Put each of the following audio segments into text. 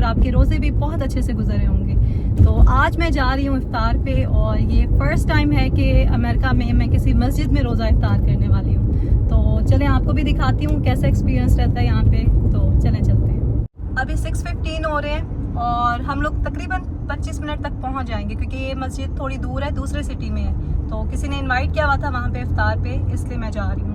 आपके रोज़े भी बहुत अच्छे से गुजरे होंगे। तो आज मैं जा रही हूँ इफ्तार पे, और ये फ़र्स्ट टाइम है कि अमेरिका में मैं किसी मस्जिद में रोज़ा इफ्तार करने वाली हूँ। तो चलें आपको भी दिखाती हूँ कैसा एक्सपीरियंस रहता है यहाँ पे। तो चलें चलते हैं। अभी 6:15 हो रहे हैं और हम लोग तकरीबन 25 मिनट तक पहुँच जाएंगे, क्योंकि ये मस्जिद थोड़ी दूर है, दूसरे सिटी में है। तो किसी ने इन्वाइट किया हुआ था वहाँ पे इफ्तार पे, इसलिए मैं जा रही हूँ।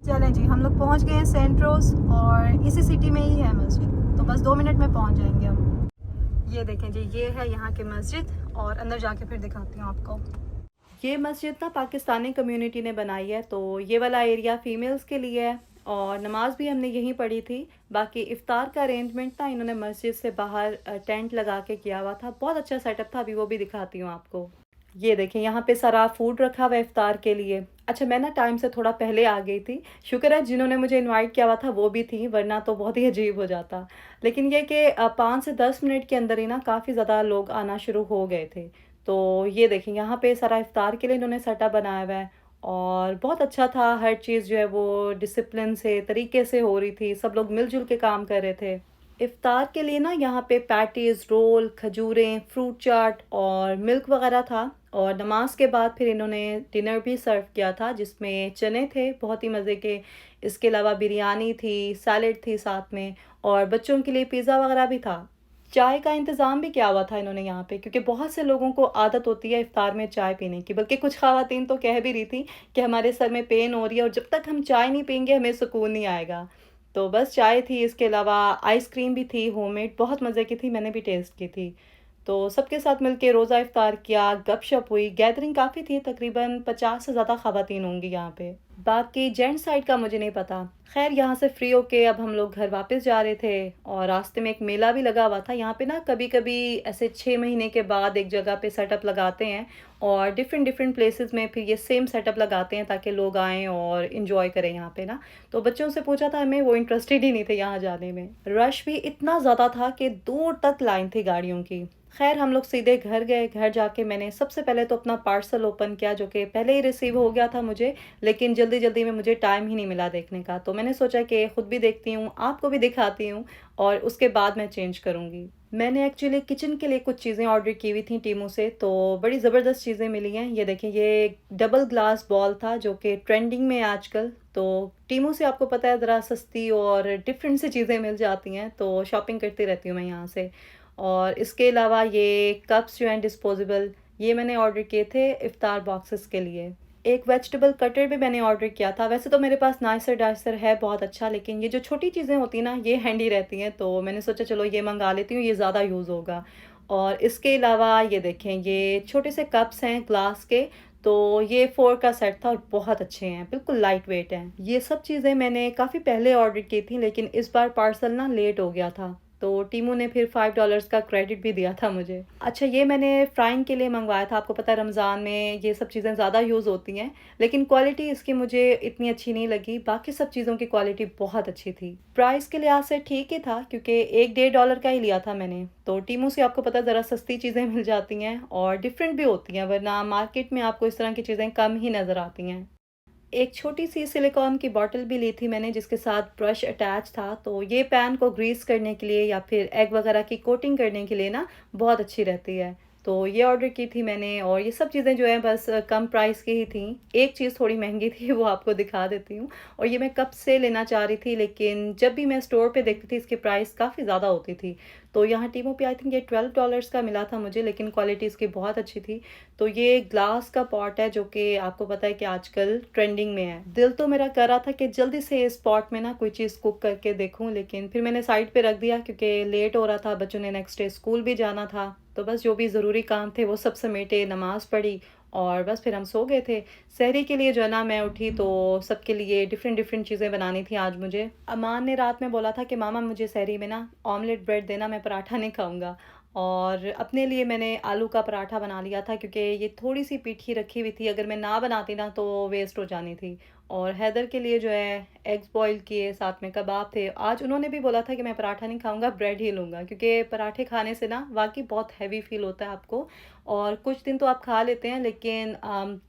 चलें जी, हम लोग पहुँच गए हैं सेंट रोज, और इसी सिटी में ही है मस्जिद। तो बस 2 मिनट में पहुँच जाएंगे हम। ये देखें जी, ये है यहाँ की मस्जिद, और अंदर जाके फिर दिखाती हूँ आपको। ये मस्जिद ना पाकिस्तानी कम्युनिटी ने बनाई है, तो ये वाला एरिया फ़ीमेल्स के लिए है, और नमाज भी हमने यहीं पढ़ी थी। बाकी इफ़्तार का अरेंजमेंट ना इन्होंने मस्जिद से बाहर टेंट लगा के किया हुआ था। बहुत अच्छा सेटअप था, अभी वो भी दिखाती हूँ आपको। ये देखें, यहाँ पे सारा फूड रखा हुआ है इफ्तार के लिए। अच्छा, मैं ना टाइम से थोड़ा पहले आ गई थी। शुक्र है जिन्होंने मुझे इनवाइट किया हुआ था वो भी थी, वरना तो बहुत ही अजीब हो जाता। लेकिन ये कि 5 से 10 मिनट के अंदर ही ना काफ़ी ज़्यादा लोग आना शुरू हो गए थे। तो ये देखें, यहाँ पे सारा इफ्तार के लिए इन्होंने सेटअप बनाया हुआ है, और बहुत अच्छा था। हर चीज़ जो है वो डिसिप्लिन से, तरीके से हो रही थी। सब लोग मिलजुल के काम कर रहे थे। इफ्तार के लिए ना यहाँ पे पैटीज़, रोल, खजूरें, फ्रूट चाट और मिल्क वगैरह था। और नमाज के बाद फिर इन्होंने डिनर भी सर्व किया था, जिसमें चने थे बहुत ही मज़े के। इसके अलावा बिरयानी थी, सैलेड थी साथ में, और बच्चों के लिए पिज़्ज़ा वगैरह भी था। चाय का इंतज़ाम भी किया हुआ था इन्होंने यहाँ पे, क्योंकि बहुत से लोगों को आदत होती है इफ्तार में चाय पीने की। बल्कि कुछ ख़वातीन तो कह भी रही थी कि हमारे सर में पेन हो रही है, और जब तक हम चाय नहीं पिएंगे हमें सुकून नहीं आएगा। तो बस चाय थी, इसके अलावा आइसक्रीम भी थी होममेड, बहुत मज़े की थी, मैंने भी टेस्ट की थी। तो सबके साथ मिलके रोज़ा इफ्तार किया, गपशप हुई, गैदरिंग काफ़ी थी, तकरीबन 50 से ज़्यादा ख़वातीन होंगी यहाँ पे। बाकी जेंट्स साइड का मुझे नहीं पता। खैर, यहाँ से फ्री होके अब हम लोग घर वापस जा रहे थे, और रास्ते में एक मेला भी लगा हुआ था। यहाँ पे ना कभी कभी ऐसे 6 महीने के बाद एक जगह पे सेटअप लगाते हैं, और डिफरेंट डिफरेंट प्लेसेस में फिर ये सेम सेटअप लगाते हैं ताकि लोग आएँ और इन्जॉय करें यहाँ पे ना। तो बच्चों से पूछा था हमें, वो इंटरेस्टेड ही नहीं थे यहाँ जाने में। रश भी इतना ज़्यादा था कि दूर तक लाइन थी गाड़ियों की। खैर, हम लोग सीधे घर गए। घर जाके मैंने सबसे पहले तो अपना पार्सल ओपन किया, जो कि पहले ही रिसीव हो गया था मुझे, लेकिन जल्दी जल्दी में मुझे टाइम ही नहीं मिला देखने का। तो मैंने सोचा कि खुद भी देखती हूँ, आपको भी दिखाती हूँ, और उसके बाद मैं चेंज करूँगी। मैंने एक्चुअली किचन के लिए कुछ चीज़ें ऑर्डर की हुई थी टीमू से, तो बड़ी ज़बरदस्त चीज़ें मिली हैं। ये देखें, ये डबल ग्लास बॉल था जो कि ट्रेंडिंग में है आजकल। तो टीमू से आपको पता है ज़रा सस्ती और डिफरेंट सी चीज़ें मिल जाती हैं, तो शॉपिंग करती रहती हूँ मैं यहाँ से। और इसके अलावा ये कप्स जो हैं डिस्पोजेबल, ये मैंने ऑर्डर किए थे इफ्तार बॉक्सेस के लिए। एक वेजिटेबल कटर भी मैंने ऑर्डर किया था। वैसे तो मेरे पास नाइसर डाइसर है बहुत अच्छा, लेकिन ये जो छोटी चीज़ें होती हैं ना, ये हैंडी रहती हैं, तो मैंने सोचा चलो ये मंगा लेती हूँ, ये ज़्यादा यूज़ होगा। और इसके अलावा ये देखें, ये छोटे से कप्स हैं ग्लास के। तो ये 4 का सेट था, और बहुत अच्छे हैं, बिल्कुल लाइट वेट हैं। ये सब चीज़ें मैंने काफ़ी पहले ऑर्डर की थी, लेकिन इस बार पार्सल ना लेट हो गया था, तो टीमू ने फिर $5 का क्रेडिट भी दिया था मुझे। अच्छा, ये मैंने फ्राइंग के लिए मंगवाया था। आपको पता है रमज़ान में ये सब चीज़ें ज़्यादा यूज़ होती हैं, लेकिन क्वालिटी इसकी मुझे इतनी अच्छी नहीं लगी। बाकी सब चीज़ों की क्वालिटी बहुत अच्छी थी। प्राइस के लिहाज से ठीक ही था, क्योंकि 1-1.5 का ही लिया था मैंने। तो टीमू से आपको पता है ज़रा सस्ती चीज़ें मिल जाती हैं, और डिफरेंट भी होती हैं, वरना मार्केट में आपको इस तरह की चीज़ें कम ही नज़र आती हैं। एक छोटी सी सिलिकॉन की बॉटल भी ली थी मैंने, जिसके साथ ब्रश अटैच था। तो ये पैन को ग्रीस करने के लिए या फिर एग वगैरह की कोटिंग करने के लिए ना बहुत अच्छी रहती है। तो ये ऑर्डर की थी मैंने, और ये सब चीज़ें जो हैं बस कम प्राइस की ही थी। एक चीज़ थोड़ी महंगी थी, वो आपको दिखा देती हूँ। और ये मैं कब से लेना चाह रही थी, लेकिन जब भी मैं स्टोर पे देखती थी इसकी प्राइस काफ़ी ज़्यादा होती थी। तो यहाँ टीमो पे आई थिंक ये $12 का मिला था मुझे, लेकिन क्वालिटी इसकी बहुत अच्छी थी। तो ये ग्लास का पॉट है, जो कि आपको पता है कि आजकल ट्रेंडिंग में है। दिल तो मेरा कर रहा था कि जल्दी से इस पॉट में ना कोई चीज़ कुक करके देखूं, लेकिन फिर मैंने साइड पे रख दिया, क्योंकि लेट हो रहा था, बच्चों ने नेक्स्ट डे स्कूल भी जाना था। तो बस जो भी ज़रूरी काम थे वो सब समेटे, नमाज पढ़ी, और बस फिर हम सो गए थे। सहरी के लिए जो है ना, मैं उठी तो सबके लिए डिफरेंट डिफरेंट चीज़ें बनानी थी आज मुझे। अमान ने रात में बोला था कि मामा मुझे सहरी में ना ऑमलेट ब्रेड देना, मैं पराठा नहीं खाऊंगा। और अपने लिए मैंने आलू का पराठा बना लिया था, क्योंकि ये थोड़ी सी पीठी रखी हुई थी, अगर मैं ना बनाती ना तो वेस्ट हो जानी थी। और हैदर के लिए जो है एग्स बॉईल किए, साथ में कबाब थे। आज उन्होंने भी बोला था कि मैं पराठा नहीं खाऊंगा, ब्रेड ही लूँगा, क्योंकि पराठे खाने से ना वाकई बहुत हैवी फील होता है आपको, और कुछ दिन तो आप खा लेते हैं लेकिन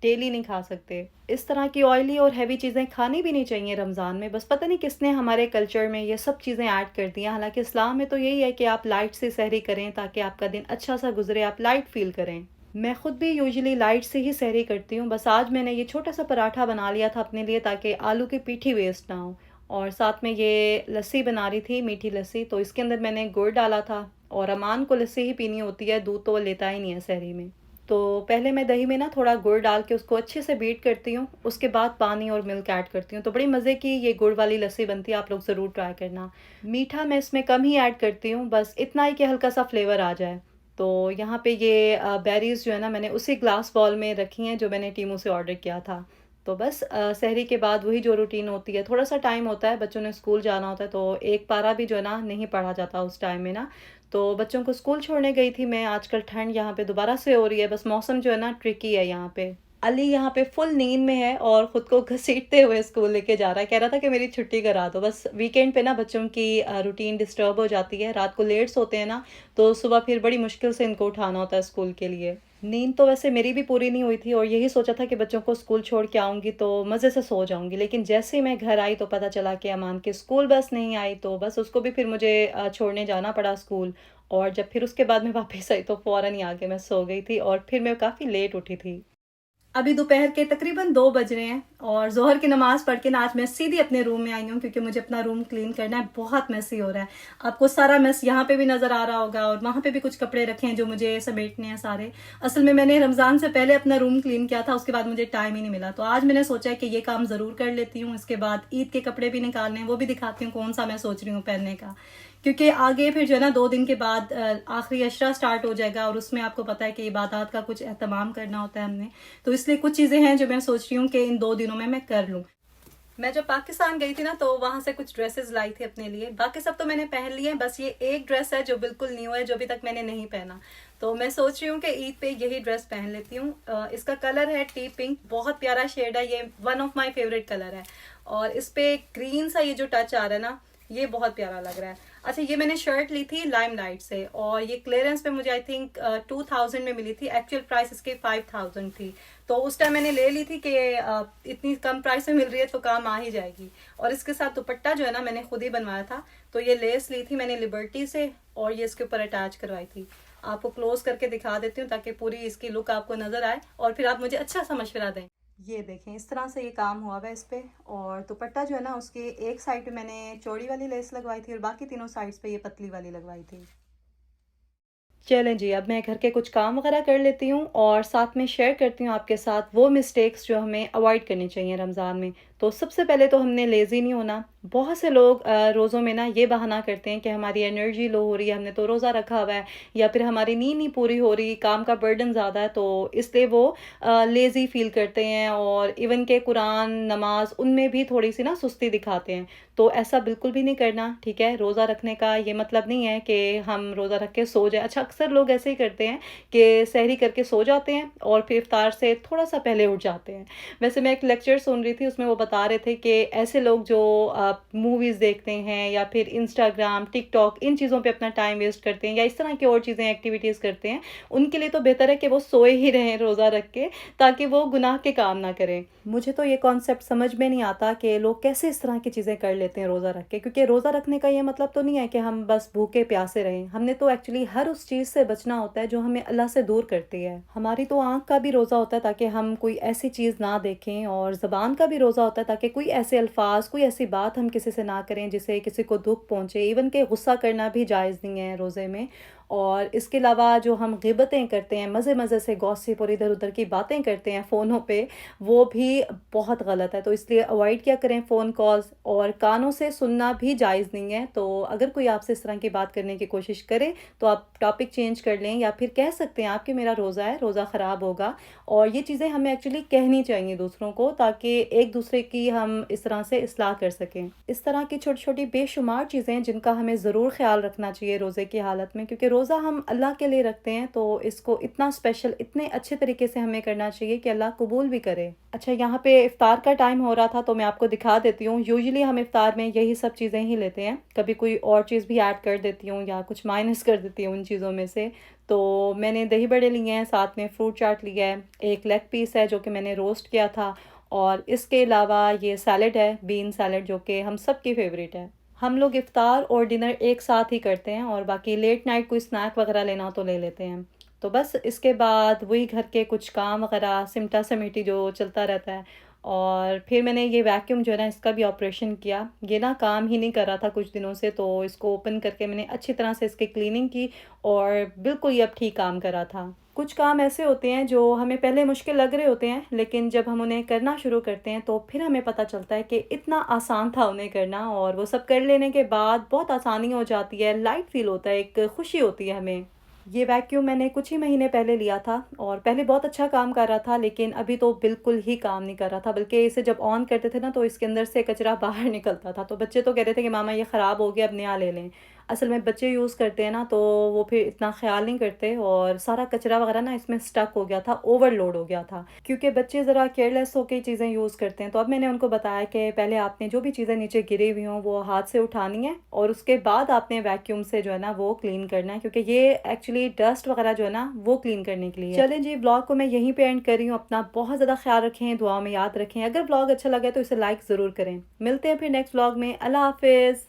डेली नहीं खा सकते। इस तरह की ऑयली और हैवी चीज़ें खानी भी नहीं चाहिए रमज़ान में, बस पता नहीं किसने हमारे कल्चर में ये सब चीज़ें ऐड कर दी हैं। हालाँकि इस्लाम में तो यही है कि आप लाइट से सहरी करें ताकि आपका दिन अच्छा-सा गुज़रे, आप लाइट फ़ील करें। मैं खुद भी यूजुअली लाइट से ही सहरी करती हूँ, बस आज मैंने ये छोटा-सा पराठा बना लिया था अपने लिए ताकि आलू की पीठी वेस्ट ना हो। और साथ में ये लस्सी बना रही थी, मीठी लस्सी, तो इसके अंदर मैंने गुड़ डाला था और अमान को लस्सी ही पीनी होती है, दूध तो वो लेता ही नहीं है सहरी में। तो पहले मैं दही में ना थोड़ा गुड़ डाल के उसको अच्छे से बीट करती हूँ, उसके बाद पानी और मिल्क ऐड करती हूँ, तो बड़ी मज़े की ये गुड़ वाली लस्सी बनती है, आप लोग ज़रूर ट्राई करना। मीठा मैं इसमें कम ही ऐड करती हूँ, बस इतना ही कि हल्का सा फ्लेवर आ जाए। तो यहाँ पे ये बेरीज़ जो है ना मैंने उसी ग्लास बॉल में रखी हैं जो मैंने टीमू से ऑर्डर किया था। तो बस सहरी के बाद वही जो रूटीन होती है, थोड़ा-सा टाइम होता है, बच्चों ने स्कूल जाना होता है, तो एक पारा भी जो है ना नहीं पढ़ा जाता उस टाइम में ना। तो बच्चों को स्कूल छोड़ने गई थी मैं, आजकल ठंड यहाँ पे दोबारा से हो रही है, बस मौसम जो है ना ट्रिकी है यहाँ पे। अली यहाँ पे फुल नींद में है और खुद को घसीटते हुए स्कूल लेके जा रहा है, कह रहा था कि मेरी छुट्टी करा दो। बस वीकेंड पे ना बच्चों की रूटीन डिस्टर्ब हो जाती है, रात को लेट सोते हैं ना, तो सुबह फिर बड़ी मुश्किल से इनको उठाना होता है स्कूल के लिए। नींद तो वैसे मेरी भी पूरी नहीं हुई थी और यही सोचा था कि बच्चों को स्कूल छोड़ के आऊँगी तो मज़े से सो जाऊँगी, लेकिन जैसे ही मैं घर आई तो पता चला कि अमान की स्कूल बस नहीं आई, तो बस उसको भी फिर मुझे छोड़ने जाना पड़ा स्कूल। और जब फिर उसके बाद मैं वापस आई तो फ़ौरन ही आके मैं सो गई थी और फिर मैं काफ़ी लेट उठी थी। अभी दोपहर के तकरीबन 2 बज रहे हैं और ज़ोहर की नमाज़ पढ़ के ना आज मैं सीधी अपने रूम में आई हूँ क्योंकि मुझे अपना रूम क्लीन करना है, बहुत मेसी हो रहा है। आपको सारा मेस यहाँ पे भी नज़र आ रहा होगा और वहाँ पे भी कुछ कपड़े रखे हैं जो मुझे समेटने हैं सारे। असल में मैंने रमज़ान से पहले अपना रूम क्लीन किया था, उसके बाद मुझे टाइम ही नहीं मिला। तो आज मैंने सोचा है कि ये काम ज़रूर कर लेती हूँ, इसके बाद ईद के कपड़े भी निकालने हैं, वो भी दिखाती हूँ कौन सा मैं सोच रही हूँ पहनने का। क्योंकि आगे फिर जो है ना 2 दिन के बाद आखिरी अशरा स्टार्ट हो जाएगा और उसमें आपको पता है कि इबादत का कुछ एहतमाम करना होता है हमने। तो इसलिए कुछ चीज़ें हैं जो मैं सोच रही हूँ कि इन 2 दिनों में मैं कर लूँ। मैं जब पाकिस्तान गई थी ना तो वहां से कुछ ड्रेसेस लाई थी अपने लिए, बाकी सब तो मैंने पहन लिए हैं, बस ये एक ड्रेस है जो बिल्कुल न्यू है जो अभी तक मैंने नहीं पहना। तो मैं सोच रही हूँ कि ईद पे यही ड्रेस पहन लेती हूँ। इसका कलर है टी पिंक, बहुत प्यारा शेड है, ये one of my favourite colour है और इस पे ग्रीन सा ये जो टच आ रहा है ना, ये बहुत प्यारा लग रहा है। अच्छा, ये मैंने शर्ट ली थी लाइमलाइट से और ये क्लियरेंस पे मुझे आई थिंक 2000 में मिली थी, एक्चुअल प्राइस इसके 5000 थी। तो उस टाइम मैंने ले ली थी कि इतनी कम प्राइस में मिल रही है तो काम आ ही जाएगी। और इसके साथ दुपट्टा जो है ना मैंने खुद ही बनवाया था, तो ये लेस ली थी मैंने लिबर्टी से और ये इसके ऊपर अटैच करवाई थी। आपको क्लोज करके दिखा देती हूँ ताकि पूरी इसकी लुक आपको नजर आए और फिर आप मुझे अच्छा सा मशवरा दें। ये देखें इस तरह से ये काम हुआ हुआ है इस पे, और दुपट्टा जो है ना उसके एक साइड पे मैंने चौड़ी वाली लेस लगवाई थी और बाकी तीनों साइड्स पे ये पतली वाली लगवाई थी। चलें जी, अब मैं घर के कुछ काम वगैरह कर लेती हूँ और साथ में शेयर करती हूँ आपके साथ वो मिस्टेक्स जो हमें अवॉइड करनी चाहिए रमज़ान में। तो सबसे पहले तो हमने लेज़ी नहीं होना। बहुत से लोग रोज़ों में ना ये बहाना करते हैं कि हमारी एनर्जी लो हो रही है, हमने तो रोज़ा रखा हुआ है, या फिर हमारी नींद नहीं पूरी हो रही, काम का बर्डन ज़्यादा है, तो इसलिए वो लेज़ी फ़ील करते हैं और इवन के कुरान, नमाज़ उनमें भी थोड़ी-सी ना सुस्ती दिखाते हैं। तो ऐसा बिल्कुल भी नहीं करना, ठीक है? रोज़ा रखने का ये मतलब नहीं है कि हम रोज़ा रख के सो जाएँ। अच्छा, अक्सर लोग ऐसे ही करते हैं कि सहरी करके सो जाते हैं और फिर इफ्तार से थोड़ा-सा पहले उठ जाते हैं। वैसे मैं एक लेक्चर सुन रही थी, उसमें वो बता रहे थे कि ऐसे लोग जो मूवीज़ देखते हैं या फिर इंस्टाग्राम, टिकटॉक इन चीज़ों पे अपना टाइम वेस्ट करते हैं या इस तरह की और चीज़ें एक्टिविटीज़ करते हैं, उनके लिए तो बेहतर है कि वो सोए ही रहें रोज़ा रख के, ताकि वो गुनाह के काम ना करें। मुझे तो ये कॉन्सेप्ट समझ में नहीं आता कि लोग कैसे इस तरह की चीज़ें कर लेते हैं रोज़ा रख के, क्योंकि रोज़ा रखने का ये मतलब तो नहीं है कि हम बस भूखे प्यासे रहें। हमने तो एक्चुअली हर उस चीज़ से बचना होता है जो हमें अल्लाह से दूर करती है। हमारी तो आँख का भी रोज़ा होता है ताकि हम कोई ऐसी चीज़ ना देखें, और ज़बान का भी रोज़ा होता है ताकि कोई ऐसे अल्फाज, कोई ऐसी बात हम किसी से ना करें जिससे किसी को दुःख पहुँचे। इवन के गुस्सा करना भी जायज़ नहीं है रोज़े में। और इसके अलावा जो हम ग़िबतें करते हैं, मज़े-मज़े से गॉसिप और इधर-उधर की बातें करते हैं फ़ोनों पे, वो भी बहुत गलत है। तो इसलिए अवॉइड क्या करें फ़ोन कॉल्स, और कानों से सुनना भी जायज़ नहीं है। तो अगर कोई आपसे इस तरह की बात करने की कोशिश करे तो आप टॉपिक चेंज कर लें, या फिर कह सकते हैं आप कि मेरा रोज़ा है, रोज़ा ख़राब होगा। और ये चीज़ें हमें एक्चुअली कहनी चाहिए दूसरों को, ताकि एक दूसरे की हम इस तरह से इस्लाह कर सकें। इस तरह की छोटी-छोटी बेशुमार चीज़ें जिनका हमें ज़रूर ख़्याल रखना चाहिए रोज़े की हालत में, क्योंकि रोज़ा रोज़ा हम अल्लाह के लिए रखते हैं तो इसको इतना स्पेशल, इतने अच्छे तरीके से हमें करना चाहिए कि अल्लाह कबूल भी करे। अच्छा, यहाँ पे इफ़्तार का टाइम हो रहा था तो मैं आपको दिखा देती हूँ। यूजुअली हम इफ़्तार में यही सब चीज़ें ही लेते हैं, कभी कोई और चीज़ भी ऐड कर देती हूँ या कुछ माइनस कर देती हूँ उन चीज़ों में से। तो मैंने दही बड़े लिए हैं, साथ में फ्रूट चाट लिया है, एक लेग पीस है जो कि मैंने रोस्ट किया था, और इसके अलावा ये सैलड है, बीन सैलड, जो कि हम सब की फेवरेट है। हम लोग इफ़्तार और डिनर एक साथ ही करते हैं, और बाकी लेट नाइट कोई स्नैक वगैरह लेना हो तो ले लेते हैं। तो बस इसके बाद वही घर के कुछ काम वगैरह सिमटा समेटी जो चलता रहता है। और फिर मैंने ये वैक्यूम जो है ना, इसका भी ऑपरेशन किया। ये ना काम ही नहीं कर रहा था कुछ दिनों से, तो इसको ओपन करके मैंने अच्छी तरह से इसकी क्लीनिंग की, और बिल्कुल ये अब ठीक काम कर रहा था। कुछ काम ऐसे होते हैं जो हमें पहले मुश्किल लग रहे होते हैं, लेकिन जब हम उन्हें करना शुरू करते हैं तो फिर हमें पता चलता है कि इतना आसान था उन्हें करना, और वो सब कर लेने के बाद बहुत आसानी हो जाती है, लाइट फील होता है, एक खुशी होती है हमें। ये वैक्यूम मैंने कुछ ही महीने पहले लिया था, और पहले बहुत अच्छा काम कर रहा था, लेकिन अभी तो बिल्कुल ही काम नहीं कर रहा था, बल्कि इसे जब ऑन करते थे ना तो इसके अंदर से कचरा बाहर निकलता था। तो बच्चे तो कह रहे थे कि मामा ये ख़राब हो गया, अब नया ले लें। असल में बच्चे यूज़ करते हैं ना तो वो फिर इतना ख्याल नहीं करते, और सारा कचरा वगैरह ना इसमें स्टक हो गया था, ओवरलोड हो गया था, क्योंकि बच्चे ज़रा केयरलेस होकर चीज़ें यूज़ करते हैं। तो अब मैंने उनको बताया कि पहले आपने जो भी चीज़ें नीचे गिरी हुई हों वो हाथ से उठानी है, और उसके बाद आपने वैक्यूम से जो है ना वो क्लीन करना है, क्योंकि ये एक्चुअली डस्ट वगैरह जो है ना वो क्लीन करने के लिए। चलें जी, ब्लॉग को मैं यहीं पे एंड कर रही हूँ। अपना बहुत ज़्यादा ख्याल रखें, दुआ में याद रखें। अगर ब्लॉग अच्छा लगे तो इसे लाइक ज़रूर करें। मिलते हैं फिर नेक्स्ट ब्लॉग में। अल्लाह हाफिज़।